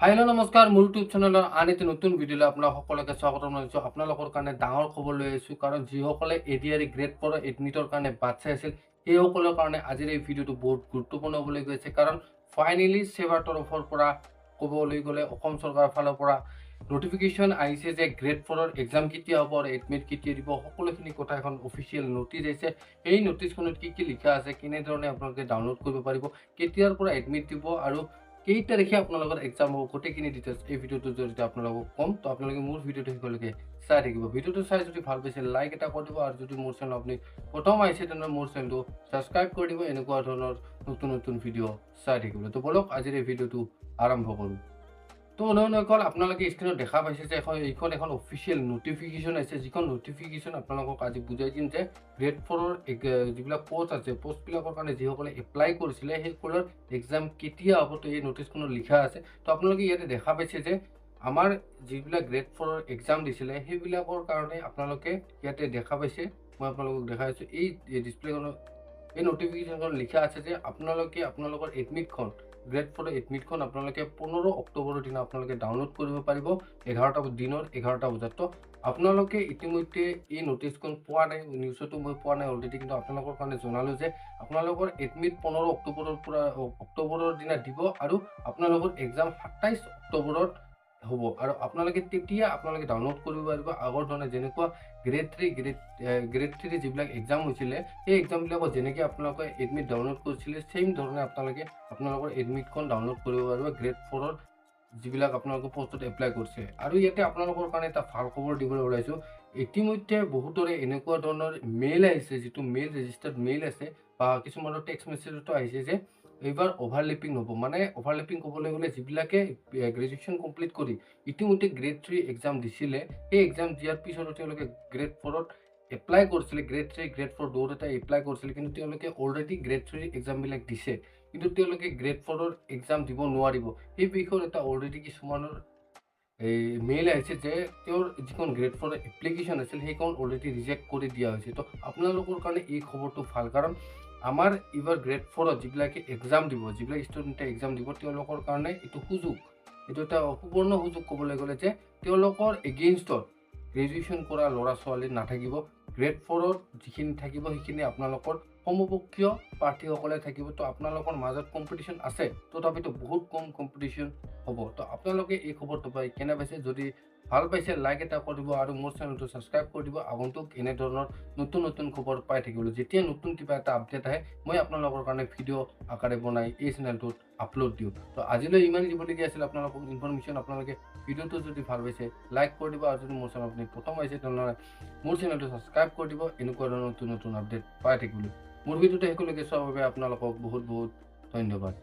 Hello' নমস্কাৰ মোৰ YouTube চেনেলৰ আন এটি নতুন ভিডিঅ'লৈ আপোনালোক সকলোকে স্বাগতম জনাইছোঁ। আপোনালোকৰ কাৰণে ডাঙৰ খবৰ লৈ আহিছোঁ, কাৰণ যিসকলে এডিআৰই গ্ৰেড 4 এডমিটৰ কাৰণে বাট চাই আছিল সেইসকলৰ কাৰণে আজিৰ এই ভিডিঅ'টো বহুত গুৰুত্বপূৰ্ণ হ'বলৈ গৈছে। কাৰণ ফাইনেলি সেৱাৰ তৰফৰ পৰা ক'বলৈ গ'লে অসম চৰকাৰৰ ফালৰ পৰা নটিফিকেশ্যন আহিছে যে গ্ৰেড 4 এক্সাম কেতিয়া হ'ব আৰু এডমিট কেতিয়া দিব, সকলোখিনি কথা এখন অফিচিয়েল নটিচ আহিছে। এই নটিচখনত কি লিখা আছে, কেনেধৰণে আপোনালোকে ডাউনলোড কৰিব পাৰিব, কেতিয়াৰ পৰা এডমিট দিব আৰু কেই তাৰিখে আপোনালোকৰ এক্সাম হ'ব, গোটেইখিনি ডিটেইলছ এই ভিডিঅ'টোৰ জৰিয়তে আপোনালোকক ক'ম। তো আপোনালোকে মোৰ ভিডিঅ'টো শেষলৈকে চাই থাকিব। ভিডিঅ'টো চাই যদি ভাল পাইছে লাইক এটা কৰি দিব, আৰু যদি মোৰ চেনেল আপুনি প্ৰথম আহিছে তেনেহ'লে মোৰ চেনেলটো ছাবস্ক্ৰাইব কৰি দিব এনেকুৱা ধৰণৰ নতুন নতুন ভিডিঅ' চাই থাকিবলৈ। তো বলক আজিৰ এই ভিডিঅ'টো আৰম্ভ কৰোঁ। তো অকল আপোনালোকে স্ক্ৰীনত দেখা পাইছে যে এইখন এখন অফিচিয়েল নটিফিকেশ্যন আছে, যিখন নটিফিকেশ্যন আপোনালোকক আজি বুজাই দিম যে গ্ৰেড 4 যিবিলাক পোষ্ট আছে, পোষ্টবিলাকৰ কাৰণে যিসকলে এপ্লাই কৰিছিলে সেইসকলৰ এক্সাম কেতিয়া হ'ব, তো এই নটিচখনত লিখা আছে। তো আপোনালোকে ইয়াতে দেখা পাইছে যে আমাৰ যিবিলাক গ্ৰেড 4 এক্সাম দিছিলে সেইবিলাকৰ কাৰণে আপোনালোকে ইয়াতে দেখা পাইছে, মই আপোনালোকক দেখাই আছোঁ এই ডিছপ্লেখনত এই নটিফিকেশ্যনখন লিখা আছে যে আপোনালোকে আপোনালোকৰ এডমিটখন গ্ৰেড 4 এডমিটখন আপোনালোকে 15 অক্টোবৰৰ দিনা আপোনালোকে ডাউনলোড কৰিব পাৰিব 11টা দিনৰ 11টা বজাত। তো আপোনালোকে ইতিমধ্যে এই নটিচখন পোৱা নাই, নিউজতো মই পোৱা নাই অলৰেডি, কিন্তু আপোনালোকৰ কাৰণে জনালোঁ যে আপোনালোকৰ এডমিট 15 অক্টোবৰৰ দিনা দিব আৰু আপোনালোকৰ এক্সাম 27 অক্টোবৰত হ'ব। আৰু আপোনালোকে তেতিয়া আপোনালোকে ডাউনলোড কৰিব পাৰিব আগৰ ধৰণে যেনেকুৱা গ্ৰেড 3 যিবিলাক এক্সাম হৈছিলে সেই এক্সামবিলাকত যেনেকৈ আপোনালোকে এডমিট ডাউনলোড কৰিছিলে ছেইম ধৰণে আপোনালোকৰ এডমিটখন ডাউনলোড কৰিব পাৰিব গ্ৰেড 4 যিবিলাক আপোনালোকে পোষ্টত এপ্লাই কৰিছে। আৰু ইয়াতে আপোনালোকৰ কাৰণে এটা ভাল খবৰ দিবলৈ ওলাইছোঁ। ইতিমধ্যে বহুতৰে এনেকুৱা ধৰণৰ মেইল আহিছে, যিটো মেইল ৰেজিষ্টাৰ্ড মেইল আছে বা কিছুমানৰ টেক্সট মেছেজতো আহিছে যে এইবাৰ অভাৰলেপিং হ'ব। মানে অভাৰলেপিং ক'বলৈ গ'লে যিবিলাকে গ্ৰেজুৱেশ্যন কমপ্লিট কৰি ইতিমধ্যে গ্ৰেড 3 এক্সাম দিছিলে, সেই এক্সাম দিয়াৰ পিছতো তেওঁলোকে গ্ৰেড 4ত এপ্লাই কৰিছিলে, গ্ৰেড 3 গ্ৰেড 4 দুয়োটা এপ্লাই কৰিছিলে, কিন্তু তেওঁলোকে অলৰেডি গ্ৰেড 3 এক্সামবিলাক দিছে, কিন্তু তেওঁলোকে গ্ৰেড 4ৰ এক্সাম দিব নোৱাৰিব। সেই বিষয়ত এটা অলৰেডি কিছুমানৰ এই মেইল আহিছে যে তেওঁৰ যিখন গ্ৰেড 4 এপ্লিকেশ্যন আছিল সেইখন অলৰেডি ৰিজেক্ট কৰি দিয়া হৈছে। তো আপোনালোকৰ কাৰণে এই খবৰটো ভাল, কাৰণ আমাৰ এইবাৰ গ্ৰেড 4ত যিবিলাকে এক্সাম দিব, যিবিলাক ষ্টুডেণ্টে এক্সাম দিব, তেওঁলোকৰ কাৰণে এইটো সুযোগ, এইটো এটা সুবৰ্ণ সুযোগ ক'বলৈ গ'লে যে তেওঁলোকৰ এগেইনষ্টত গ্ৰেজুৱেশ্যন কৰা ল'ৰা ছোৱালী নাথাকিব। গ্ৰেড 4ত যিখিনি থাকিব সেইখিনি আপোনালোকৰ সমপক্ষীয় প্ৰাৰ্থীসকলে থাকিব। তো আপোনালোকৰ মাজত কম্পিটিশ্যন আছে, তথাপিতো বহুত কম কম্পিটিশ্যন হ'ব। তো আপোনালোকে এই খবৰটো পাই কেনে পাইছে, যদি ভাল পাইছে লাইক এটা কৰিব আৰু মোৰ চেনেলটো ছাবস্ক্ৰাইব কৰি দিব আগন্তুক এনেধৰণৰ নতুন নতুন খবৰ পাই থাকিবলৈ। যেতিয়া নতুন কিবা এটা আপডেট আহে মই আপোনালোকৰ কাৰণে ভিডিঅ' আকাৰে বনাই এই চেনেলটোত আপলোড দিওঁ। তো আজিলৈ ইমান দিবলগীয়া আছিল আপোনালোকক ইনফৰমেশ্যন। আপোনালোকে ভিডিঅ'টো যদি ভাল পাইছে লাইক কৰি দিব, আৰু যদি মোৰ চেনেল আপুনি প্ৰথম আহিছে তেনেহ'লে মোৰ চেনেলটো ছাবস্ক্ৰাইব কৰি দিব এনেকুৱা ধৰণৰ নতুন নতুন আপডেট পাই থাকিবলৈ। মোৰ ভিডিঅ'টো শেষলৈকে চোৱাৰ বাবে আপোনালোকক বহুত বহুত ধন্যবাদ।